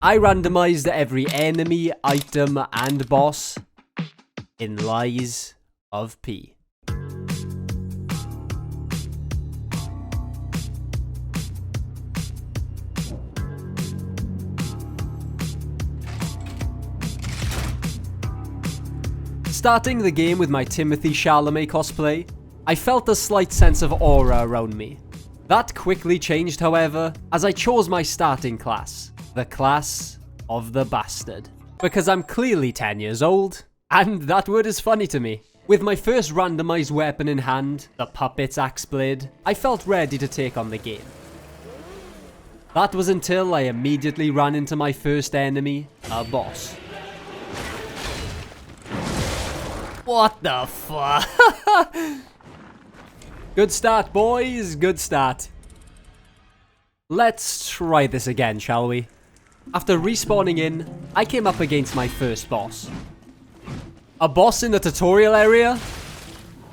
I randomized every enemy, item, and boss in Lies of P. Starting the game with my Timothy Chalamet cosplay, I felt a slight sense of aura around me. That quickly changed, however, as I chose my starting class, the class of the Bastard. Because I'm clearly 10 years old, and that word is funny to me. With my first randomized weapon in hand, the Puppet's Axe Blade, I felt ready to take on the game. That was until I immediately ran into my first enemy, a boss. What the fuck? Good start, boys. Good start. Let's try this again, shall we? After respawning in, I came up against my first boss. A boss in the tutorial area?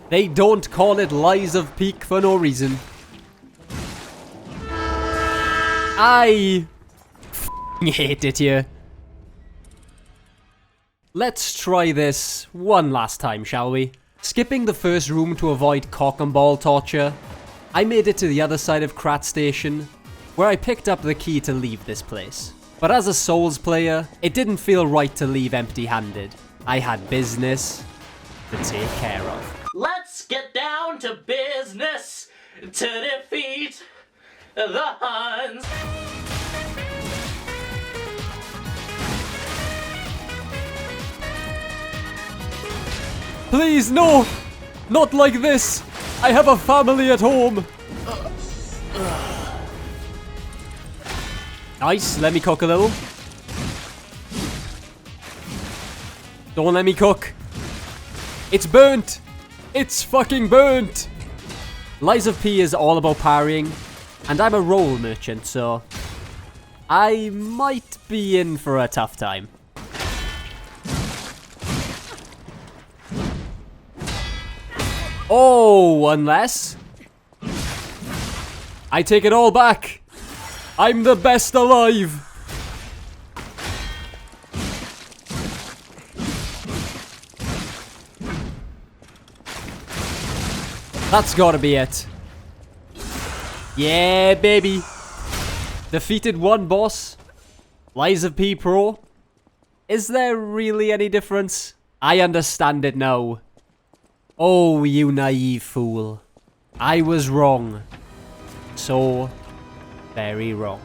They don't call it Lies of Peak for no reason. I hate it here. Let's try this one last time, shall we? Skipping the first room to avoid cock and ball torture, I made it to the other side of Krat Station, where I picked up the key to leave this place. But as a Souls player, it didn't feel right to leave empty-handed. I had business to take care of. Let's get down to business to defeat the Huns. Please, no! Not like this! I have a family at home! Nice, let me cook a little. Don't let me cook. It's burnt! It's fucking burnt! Lies of P is all about parrying, and I'm a roll merchant, so I might be in for a tough time. Oh, unless I take it all back. I'm the best alive. That's gotta be it. Yeah, baby. Defeated one boss. Lies of P Pro. Is there really any difference? I understand it now. Oh, you naive fool. I was wrong. So very wrong.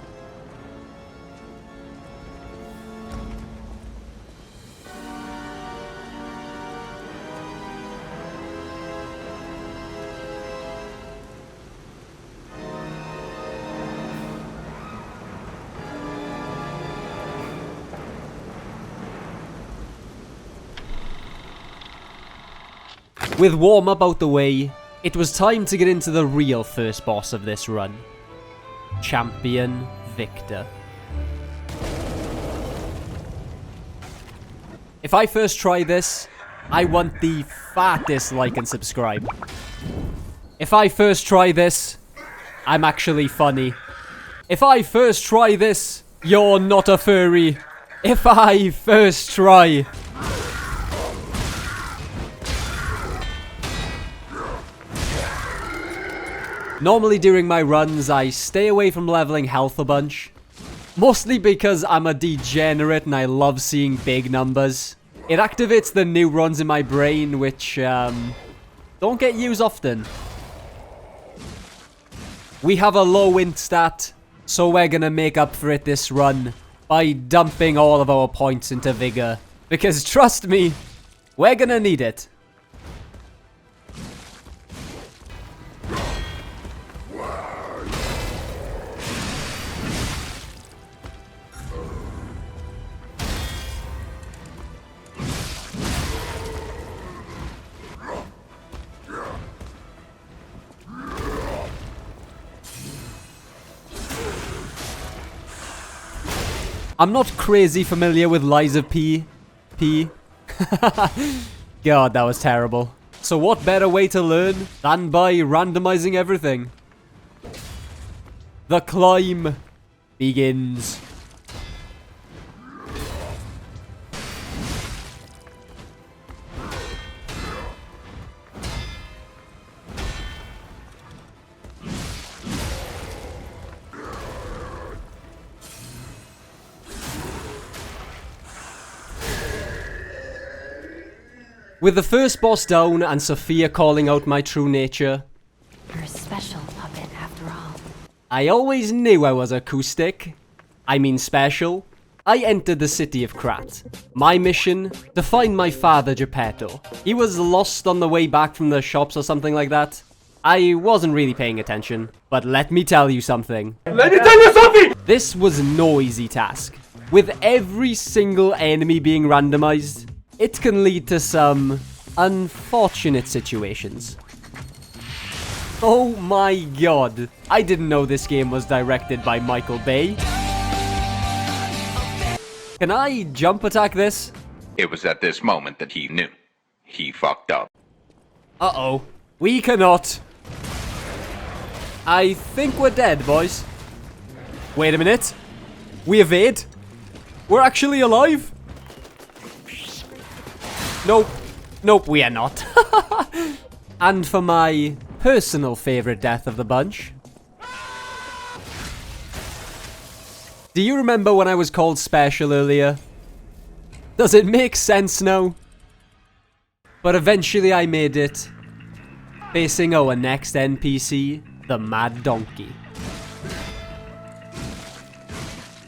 With warm-up out the way, it was time to get into the real first boss of this run. Champion Victor. If I first try this, I want the fattest like and subscribe. If I first try this, I'm actually funny. If I first try this, you're not a furry. If I first try... Normally during my runs, I stay away from leveling health a bunch. Mostly because I'm a degenerate and I love seeing big numbers. It activates the neurons in my brain, which, don't get used often. We have a low int stat, so we're gonna make up for it this run by dumping all of our points into Vigor. Because trust me, we're gonna need it. I'm not crazy familiar with Lies of P. God, that was terrible. So what better way to learn than by randomizing everything? The climb begins. With the first boss down and Sophia calling out my true nature, You're a special puppet after all. I always knew I was acoustic. I mean special. I entered the city of Krat. My mission? To find my father Geppetto. He was lost on the way back from the shops or something like that. I wasn't really paying attention, but let me tell you something. Let me tell you something! This was no easy task. With every single enemy being randomized, it can lead to some unfortunate situations. Oh my god, I didn't know this game was directed by Michael Bay. Can I jump attack this? It was at this moment that he knew. He fucked up. Uh-oh. We cannot. I think we're dead, boys. Wait a minute. We evade? We're actually alive? Nope. Nope, we are not. And for my personal favorite death of the bunch. Do you remember when I was called special earlier? Does it make sense now? But eventually I made it, facing our next NPC, the Mad Donkey.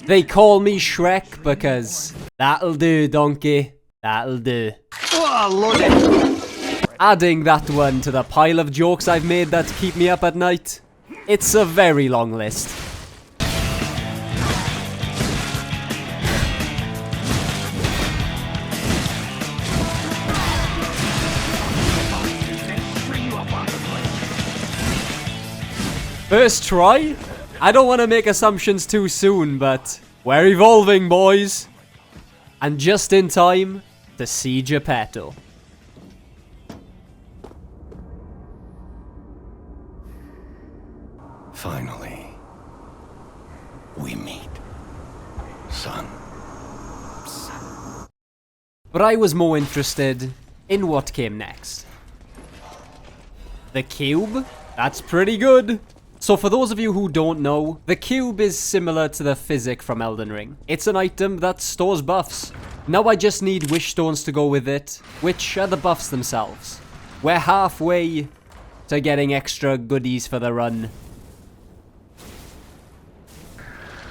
They call me Shrek because that'll do, donkey, that'll do. Oh, Lord. Adding that one to the pile of jokes I've made that keep me up at night, it's a very long list. First try? I don't want to make assumptions too soon, but we're evolving, boys. And just in time to see Geppetto. Finally, we meet, son. But I was more interested in what came next. The cube? That's pretty good. So for those of you who don't know, the cube is similar to the physic from Elden Ring. It's an item that stores buffs. Now I just need wish stones to go with it, which are the buffs themselves. We're halfway to getting extra goodies for the run.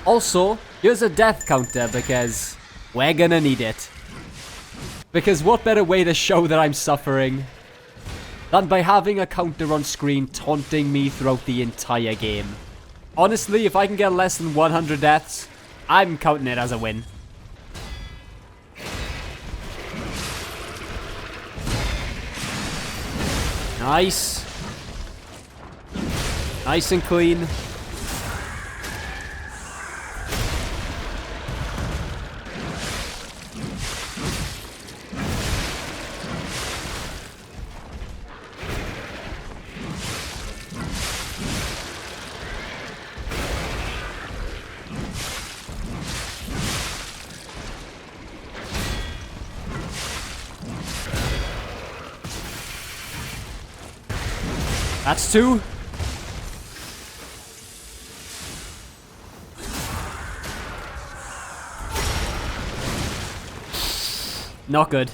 Also, here's a death counter because we're gonna need it. Because what better way to show that I'm suffering than by having a counter on screen taunting me throughout the entire game. Honestly, if I can get less than 100 deaths, I'm counting it as a win. Nice. Nice and clean. That's two. Not good.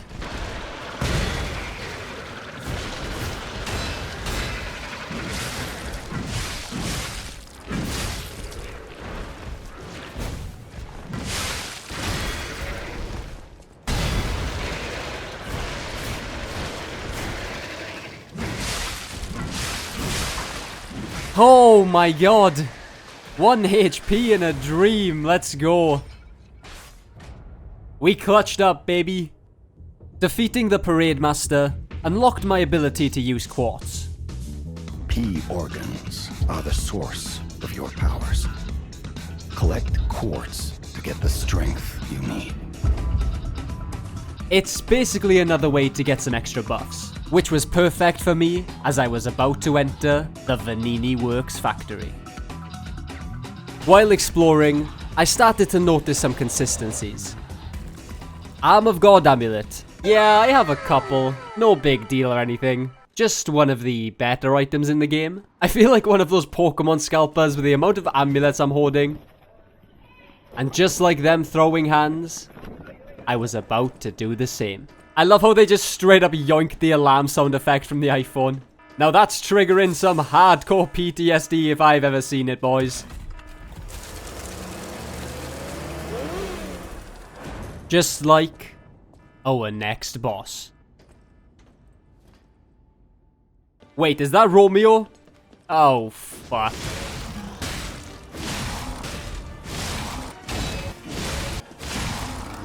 Oh my god. 1 HP in a dream. Let's go. We clutched up, baby. Defeating the Parade Master unlocked my ability to use quartz. P organs are the source of your powers. Collect quartz to get the strength you need. It's basically another way to get some extra buffs, which was perfect for me as I was about to enter the Vanini Works factory. While exploring, I started to notice some consistencies. Arm of God amulet. Yeah, I have a couple. No big deal or anything. Just one of the better items in the game. I feel like one of those Pokemon scalpers with the amount of amulets I'm holding. And just like them throwing hands, I was about to do the same. I love how they just straight up yoinked the alarm sound effect from the iPhone. Now that's triggering some hardcore PTSD if I've ever seen it, boys. Just like our next boss. Wait, is that Romeo? Oh, fuck.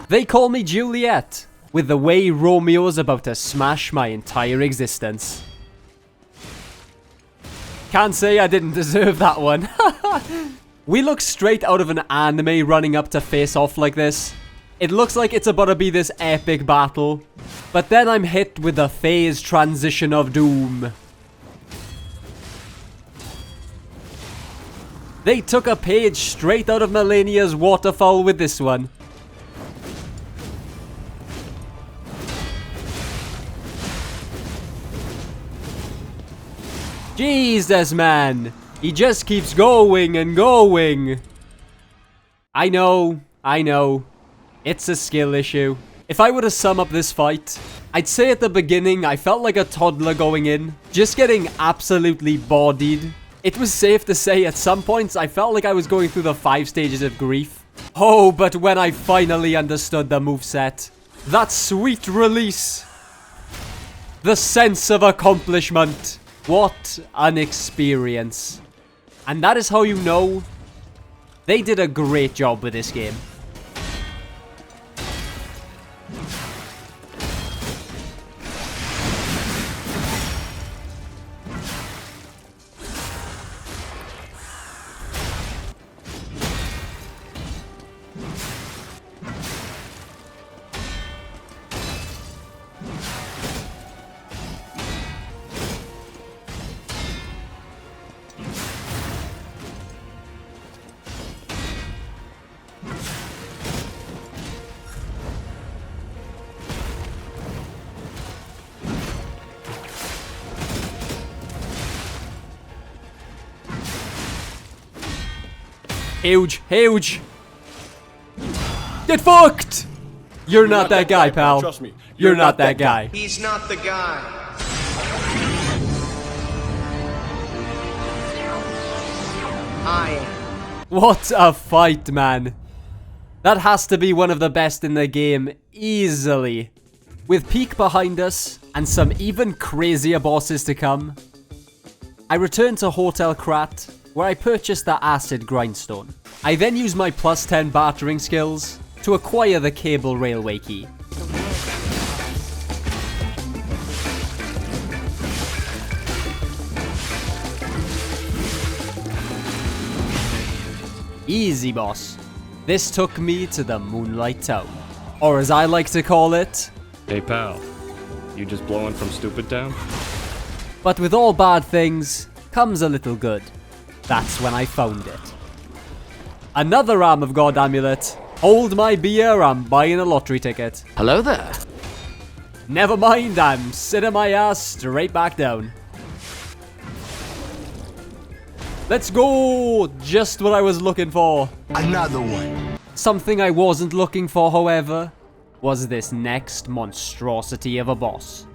They call me Juliet, with the way Romeo's about to smash my entire existence. Can't say I didn't deserve that one. We look straight out of an anime running up to face off like this. It looks like it's about to be this epic battle, but then I'm hit with the phase transition of doom. They took a page straight out of Millennia's Waterfall with this one. Jesus, man. He just keeps going and going. I know. It's a skill issue. If I were to sum up this fight, I'd say at the beginning I felt like a toddler going in, just getting absolutely bodied. It was safe to say at some points I felt like I was going through the 5 stages of grief. Oh, but when I finally understood the moveset, that sweet release, the sense of accomplishment, what an experience. And that is how you know they did a great job with this game. Huge. Get fucked! You're not that guy, pal. Trust me. You're not that guy. He's not the guy. I am. What a fight, man. That has to be one of the best in the game, easily. With Peak behind us, and some even crazier bosses to come, I returned to Hotel Krat, where I purchased the Acid Grindstone. I then used my +10 bartering skills to acquire the Cable Railway Key. Easy, boss. This took me to the Moonlight Town. Or as I like to call it... Hey pal, you just blowing from Stupid Town? But with all bad things, comes a little good. That's when I found it. Another Arm of God amulet. Hold my beer, I'm buying a lottery ticket. Hello there. Never mind, I'm sitting my ass straight back down. Let's go! Just what I was looking for. Another one. Something I wasn't looking for, however, was this next monstrosity of a boss.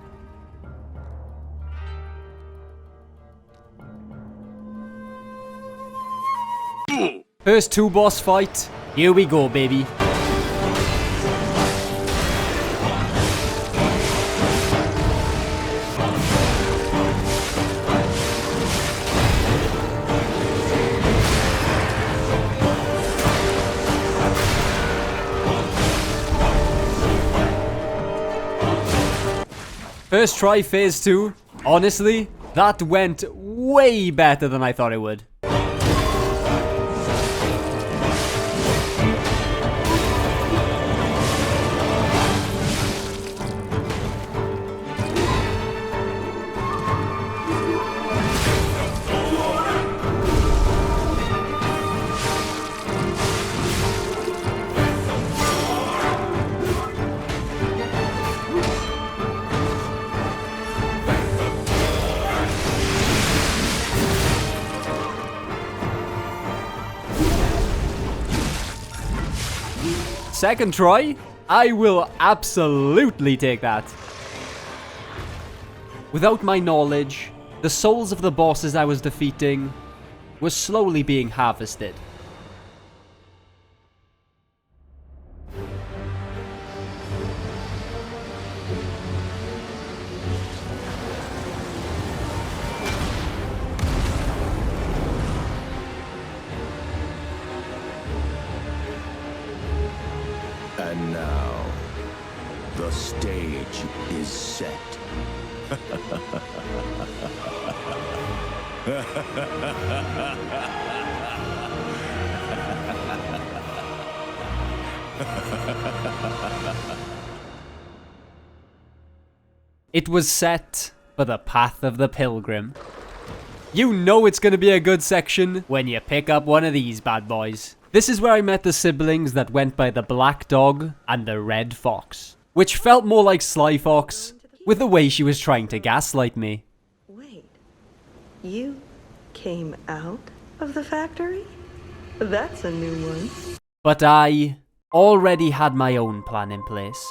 First 2 boss fight, here we go, baby. First try, phase 2. Honestly, that went way better than I thought it would. Second try, I will absolutely take that. Without my knowledge, the souls of the bosses I was defeating were slowly being harvested. And now, the stage is set. It was set for the path of the pilgrim. You know it's gonna be a good section when you pick up one of these bad boys. This is where I met the siblings that went by the Black Dog and the Red Fox, which felt more like Sly Fox, with the way she was trying to gaslight me. Wait, you came out of the factory? That's a new one. But I already had my own plan in place.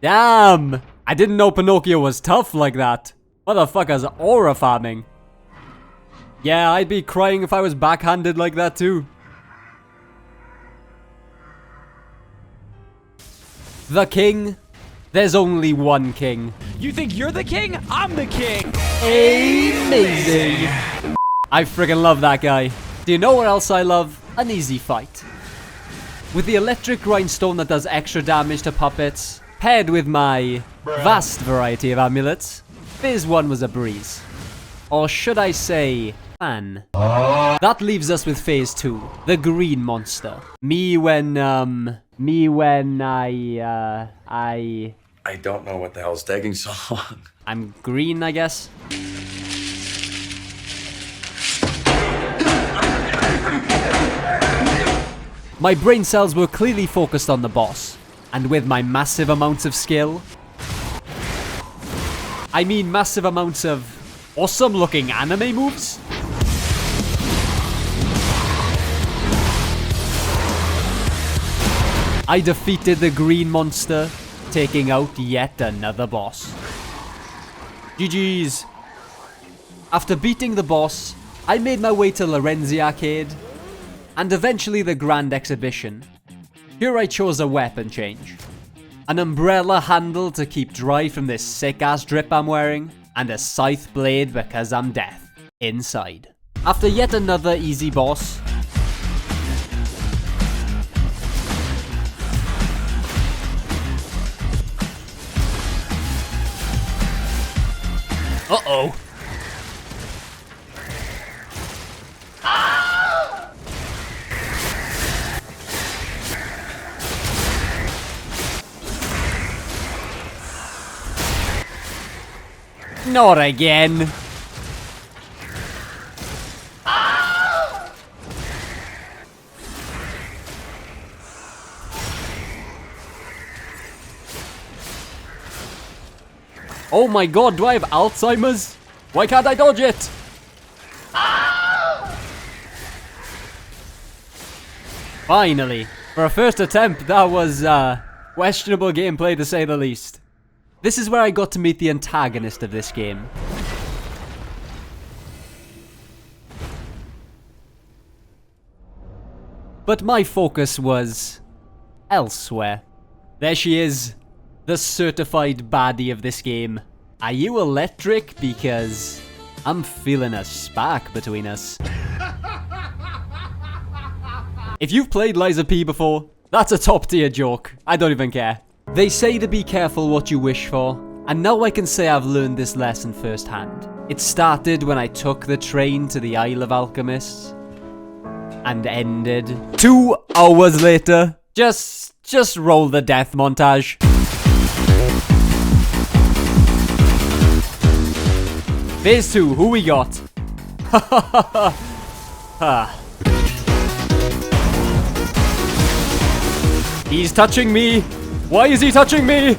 Damn! I didn't know Pinocchio was tough like that. Motherfucker's aura farming. Yeah, I'd be crying if I was backhanded like that too. The king? There's only one king. You think you're the king? I'm the king! Amazing! I friggin' love that guy. Do you know what else I love? An easy fight. With the electric grindstone that does extra damage to puppets, paired with my vast variety of amulets, Phase 1 was a breeze. Or should I say, fun. That leaves us with Phase 2, the green monster. Me when I don't know what the hell's taking so long. I'm green, I guess. My brain cells were clearly focused on the boss, and with my massive amounts of skill, I mean massive amounts of awesome looking anime moves, I defeated the green monster, taking out yet another boss. GG's. After beating the boss, I made my way to Lorenzi Arcade, and eventually the Grand Exhibition. Here I chose a weapon change. An umbrella handle to keep dry from this sick ass drip I'm wearing, and a scythe blade because I'm death, inside. After yet another easy boss, uh-oh. Not again. Oh my god, do I have Alzheimer's? Why can't I dodge it? Finally. For a first attempt, that was, questionable gameplay to say the least. This is where I got to meet the antagonist of this game. But my focus was elsewhere. There she is, the certified baddie of this game. Are you electric? Because I'm feeling a spark between us. If you've played Liza P before, that's a top tier joke. I don't even care. They say to be careful what you wish for, and now I can say I've learned this lesson firsthand. It started when I took the train to the Isle of Alchemists, and ended 2 hours later. Just roll the death montage. Phase 2, who we got? He's touching me! Why is he touching me?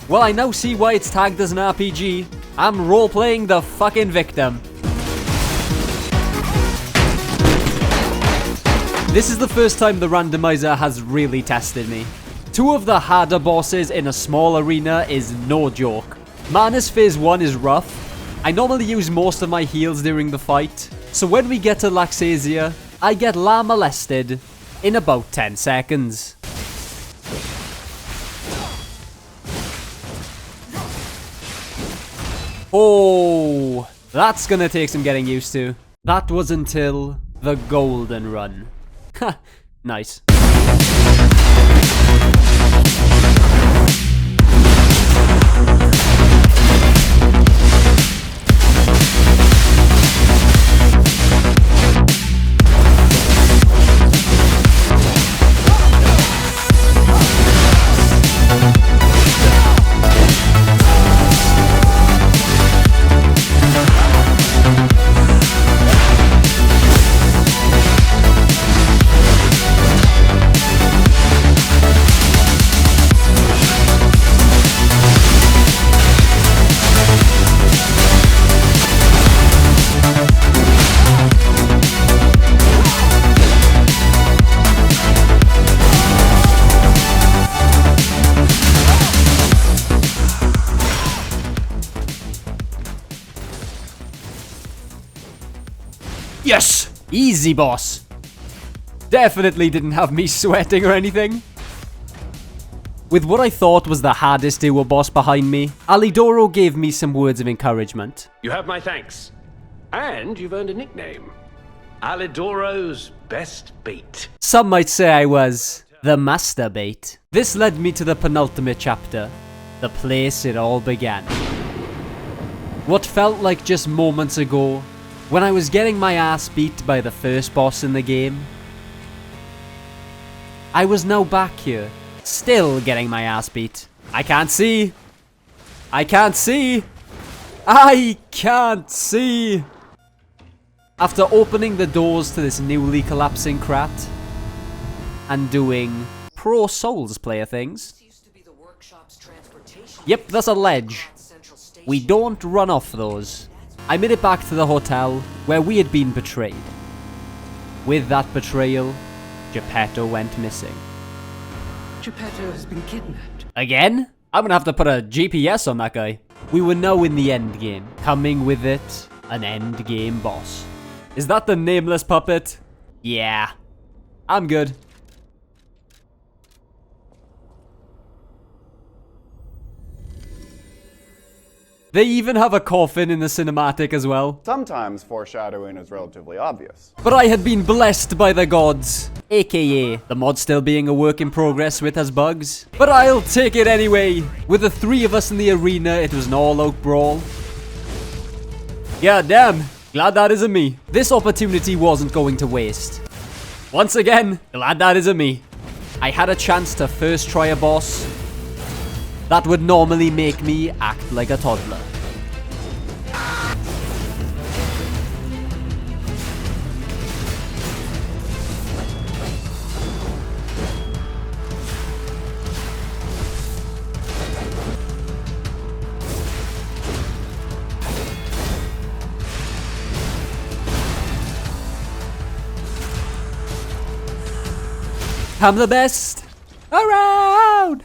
Well, I now see why it's tagged as an RPG. I'm role-playing the fucking victim. This is the first time the randomizer has really tested me. 2 of the harder bosses in a small arena is no joke. Manus Phase 1 is rough. I normally use most of my heals during the fight, so when we get to Laxasia, I get La molested in about 10 seconds. Oh, that's gonna take some getting used to. That was until the golden run. Ha, nice. Yes! Easy, boss. Definitely didn't have me sweating or anything. With what I thought was the hardest duo boss behind me, Alidoro gave me some words of encouragement. You have my thanks. And you've earned a nickname. Alidoro's best bait. Some might say I was the master bait. This led me to the penultimate chapter, the place it all began. What felt like just moments ago, when I was getting my ass beat by the first boss in the game, I was now back here, still getting my ass beat. I can't see. I can't see. I can't see. After opening the doors to this newly collapsing crat and doing pro Souls player things. Yep, that's a ledge. We don't run off those. I made it back to the hotel where we had been betrayed. With that betrayal, Geppetto went missing. Geppetto has been kidnapped. Again? I'm gonna have to put a GPS on that guy. We were now in the end game, coming with it an end game boss. Is that the nameless puppet? Yeah. I'm good. They even have a coffin in the cinematic as well. Sometimes foreshadowing is relatively obvious. But I had been blessed by the gods, aka the mod still being a work in progress with has bugs. But I'll take it anyway. With the 3 of us in the arena, it was an all-out brawl. God damn, glad that isn't me. This opportunity wasn't going to waste. Once again, glad that isn't me. I had a chance to first try a boss that would normally make me act like a toddler. I'm the best around.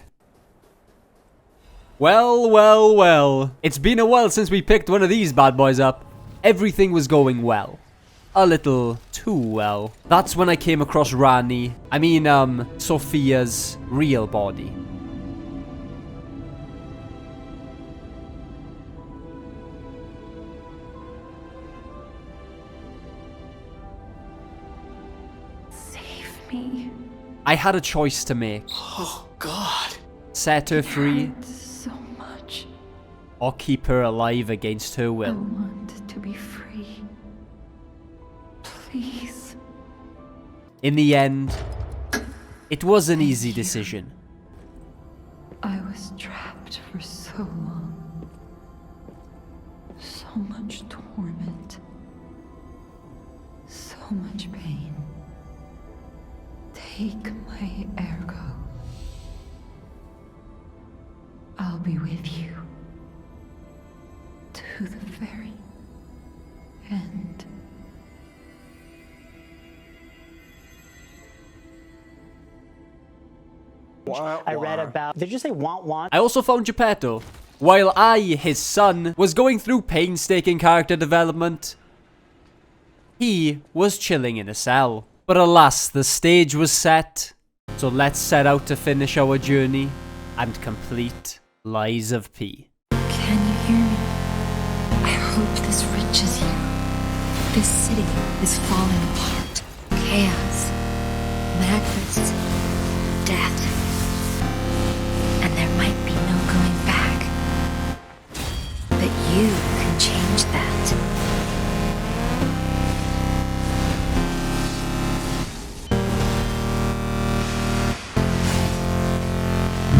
Well, well, well. It's been a while since we picked one of these bad boys up. Everything was going well. A little too well. That's when I came across Sophia's real body. Me. I had a choice to make. Oh, God. Set her free. So much. Or keep her alive against her I will. want to be free. Please. In the end, it was an easy decision. I was trapped for so long. So much torment. So much pain. Take my ergo. I'll be with you to the very end. I read about... Did you say want? I also found Geppetto. While I, his son, was going through painstaking character development, he was chilling in a cell. But alas, the stage was set. So let's set out to finish our journey and complete Lies of P. Can you hear me? I hope this reaches you. This city is falling apart. Chaos, madness, death. And there might be no going back. But you can change that.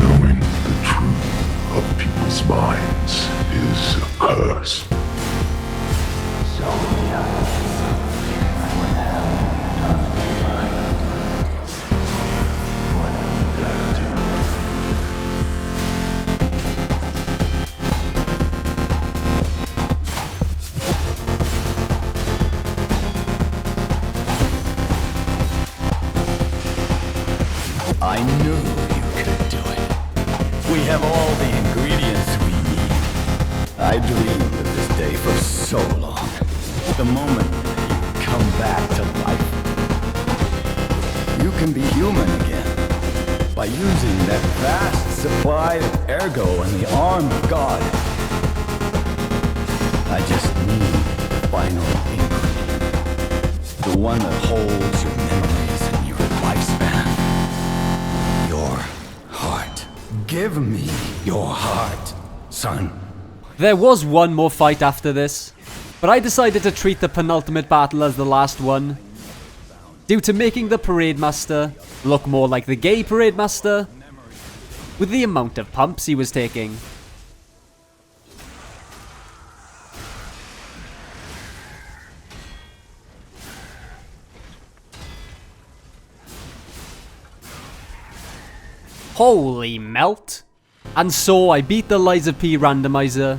Knowing the truth of people's minds is a curse. I knew you could do it. We have all the ingredients we need. I dreamed of this day for so long. The moment you come back to life. You can be human again by using that vast supply of ergo in the arm of God. I just need the final ingredient. The one that holds your memories and your lifespan. Your heart. Give me your heart, son. There was one more fight after this, but I decided to treat the penultimate battle as the last one, due to making the Parade Master look more like the gay Parade Master, with the amount of pumps he was taking. Holy melt! And so I beat the Lies of P randomizer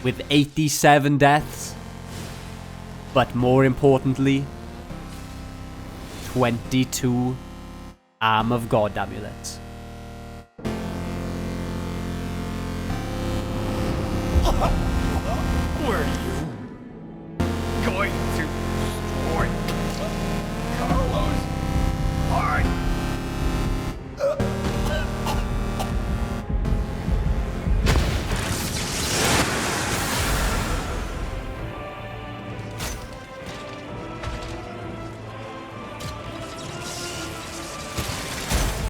with 87 deaths, but more importantly, 22 Arm of God amulets. Were you going to